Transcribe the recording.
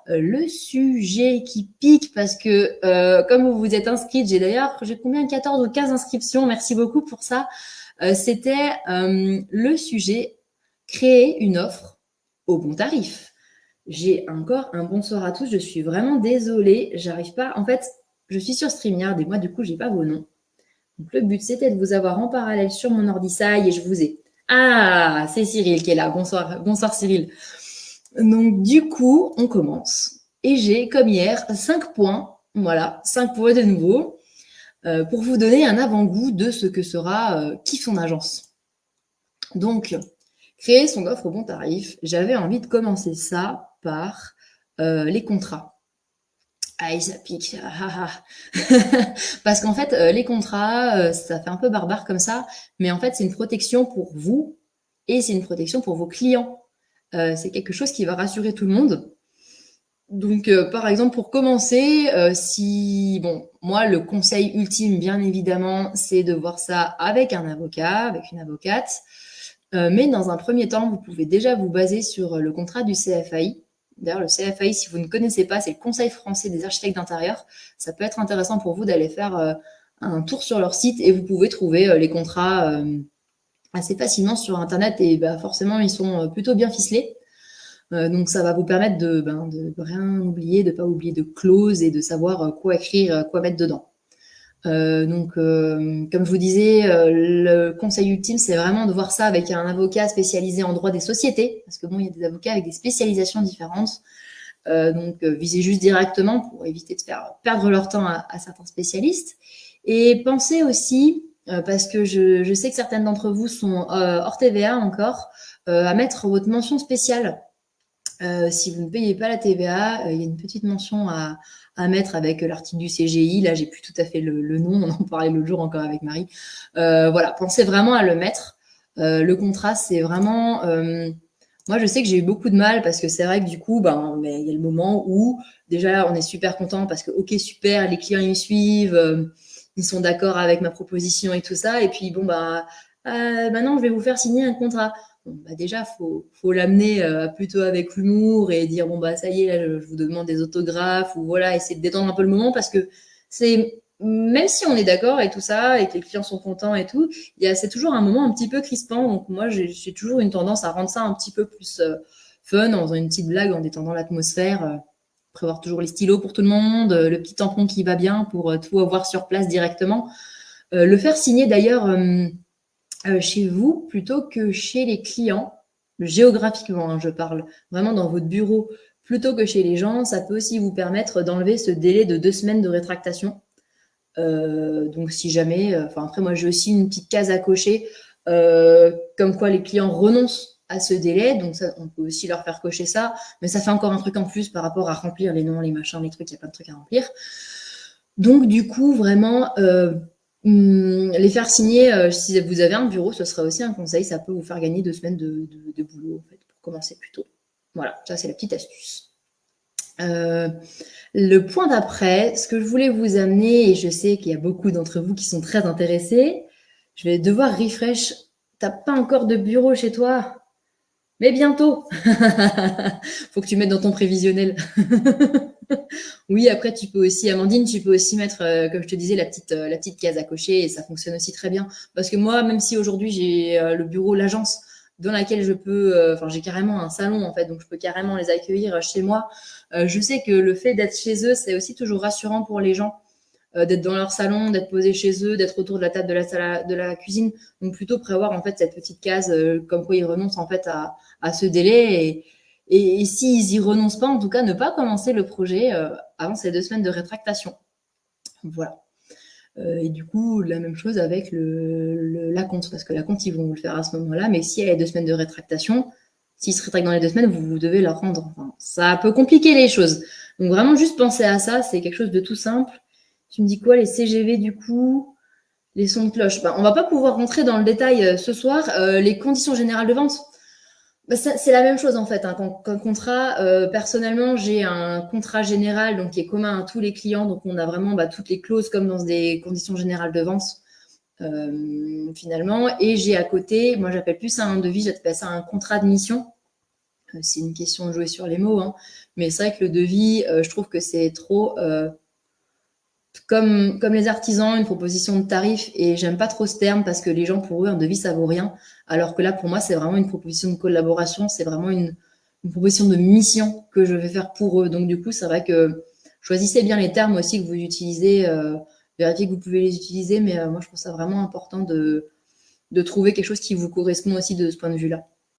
le sujet qui pique parce que comme vous vous êtes inscrite, j'ai combien 14 ou 15 inscriptions, merci beaucoup pour ça. C'était le sujet créer une offre au bon tarif. J'ai encore un bonsoir à tous, je suis vraiment désolée, j'arrive pas. En fait, je suis sur StreamYard et moi du coup, j'ai pas vos noms. Donc le but c'était de vous avoir en parallèle sur mon ordi, ça y est, je vous ai. Ah, c'est Cyril qui est là. Bonsoir, bonsoir Cyril. Donc du coup, on commence. Et j'ai, comme hier, 5 points. Voilà, 5 points de nouveau pour vous donner un avant-goût de ce que sera Kiffe son agence. Donc, créer son offre au bon tarif. J'avais envie de commencer ça par les contrats. Aïe, ça pique. Parce qu'en fait, les contrats, ça fait un peu barbare comme ça, mais en fait, c'est une protection pour vous et c'est une protection pour vos clients. C'est quelque chose qui va rassurer tout le monde. Donc, par exemple, pour commencer, moi, le conseil ultime, bien évidemment, c'est de voir ça avec un avocat, avec une avocate. Mais dans un premier temps, vous pouvez déjà vous baser sur le contrat du CFAI. D'ailleurs, le CFAI, si vous ne connaissez pas, c'est le Conseil français des architectes d'intérieur. Ça peut être intéressant pour vous d'aller faire un tour sur leur site et vous pouvez trouver les contrats assez facilement sur Internet et forcément, ils sont plutôt bien ficelés. Donc, ça va vous permettre de rien oublier, de ne pas oublier de clauses et de savoir quoi écrire, quoi mettre dedans. Comme je vous disais, le conseil ultime, c'est vraiment de voir ça avec un avocat spécialisé en droit des sociétés, parce que bon, il y a des avocats avec des spécialisations différentes. Visez juste directement pour éviter de faire perdre leur temps à certains spécialistes. Et pensez aussi, parce que je sais que certaines d'entre vous sont hors TVA encore, à mettre votre mention spéciale. Si vous ne payez pas la TVA, il y a une petite mention à mettre avec l'article du CGI. Là, j'ai plus tout à fait le nom. On en parlait l'autre jour encore avec Marie. Voilà, pensez vraiment à le mettre. Le contrat, c'est vraiment... moi, je sais que j'ai eu beaucoup de mal parce que c'est vrai que du coup, il y a le moment où déjà, on est super content parce que, ok, super, les clients, ils me suivent, ils sont d'accord avec ma proposition et tout ça. Et puis, maintenant, je vais vous faire signer un contrat. Déjà, faut l'amener plutôt avec l'humour et dire ça y est, là, je vous demande des autographes ou voilà, essayer de détendre un peu le moment parce que c'est même si on est d'accord et tout ça et que les clients sont contents et tout, c'est toujours un moment un petit peu crispant. Donc moi, j'ai toujours une tendance à rendre ça un petit peu plus fun en faisant une petite blague, en détendant l'atmosphère. Prévoir toujours les stylos pour tout le monde, le petit tampon qui va bien pour tout avoir sur place directement. Le faire signer d'ailleurs chez vous plutôt que chez les clients, géographiquement, je parle, vraiment dans votre bureau, plutôt que chez les gens, ça peut aussi vous permettre d'enlever ce délai de 2 semaines de rétractation. Donc si jamais, après moi j'ai aussi une petite case à cocher, comme quoi les clients renoncent à ce délai, donc ça, on peut aussi leur faire cocher ça, mais ça fait encore un truc en plus par rapport à remplir les noms, les machins, les trucs, il y a plein de trucs à remplir. Donc du coup, vraiment, les faire signer, si vous avez un bureau, ce serait aussi un conseil, ça peut vous faire gagner 2 semaines de boulot, en fait, pour commencer plus tôt. Voilà, ça c'est la petite astuce. Le point d'après, ce que je voulais vous amener, et je sais qu'il y a beaucoup d'entre vous qui sont très intéressés, je vais devoir refresh. T'as pas encore de bureau chez toi? Mais bientôt. Faut que tu mettes dans ton prévisionnel. Oui, après, tu peux aussi, Amandine, tu peux aussi mettre, comme je te disais, la petite case à cocher et ça fonctionne aussi très bien. Parce que moi, même si aujourd'hui j'ai le bureau, l'agence dans laquelle je peux, j'ai carrément un salon en fait, donc je peux carrément les accueillir chez moi. Je sais que le fait d'être chez eux, c'est aussi toujours rassurant pour les gens, d'être dans leur salon, d'être posé chez eux, d'être autour de la table de la salle de la cuisine. Donc plutôt prévoir en fait cette petite case, comme quoi ils renoncent en fait à ce délai et s'ils y renoncent pas, en tout cas, ne pas commencer le projet avant ces 2 semaines de rétractation. Voilà. Et du coup, la même chose avec l'acompte, parce que l'acompte, ils vont vous le faire à ce moment-là, mais s'il y a les 2 semaines de rétractation, s'ils se rétractent dans les 2 semaines, vous devez leur rendre. Enfin, ça peut compliquer les choses. Donc vraiment, juste penser à ça, c'est quelque chose de tout simple. Tu me dis quoi, les CGV, du coup, les sons de cloche? On va pas pouvoir rentrer dans le détail ce soir. Les conditions générales de vente, c'est la même chose en fait. Qu'un contrat, personnellement, j'ai un contrat général donc qui est commun à tous les clients. Donc on a vraiment toutes les clauses comme dans des conditions générales de vente finalement. Et j'ai à côté, moi j'appelle plus ça un devis, j'appelle ça un contrat de mission. c'est une question de jouer sur les mots, hein. Mais c'est vrai que le devis, je trouve que c'est trop comme les artisans, une proposition de tarif. Et j'aime pas trop ce terme parce que les gens, pour eux, un devis, ça vaut rien. Alors que là, pour moi, c'est vraiment une proposition de collaboration. C'est vraiment une proposition de mission que je vais faire pour eux. Donc, du coup, c'est vrai que choisissez bien les termes aussi que vous utilisez. Vérifiez que vous pouvez les utiliser. Mais moi, je trouve ça vraiment important de trouver quelque chose qui vous correspond aussi de ce point de vue-là.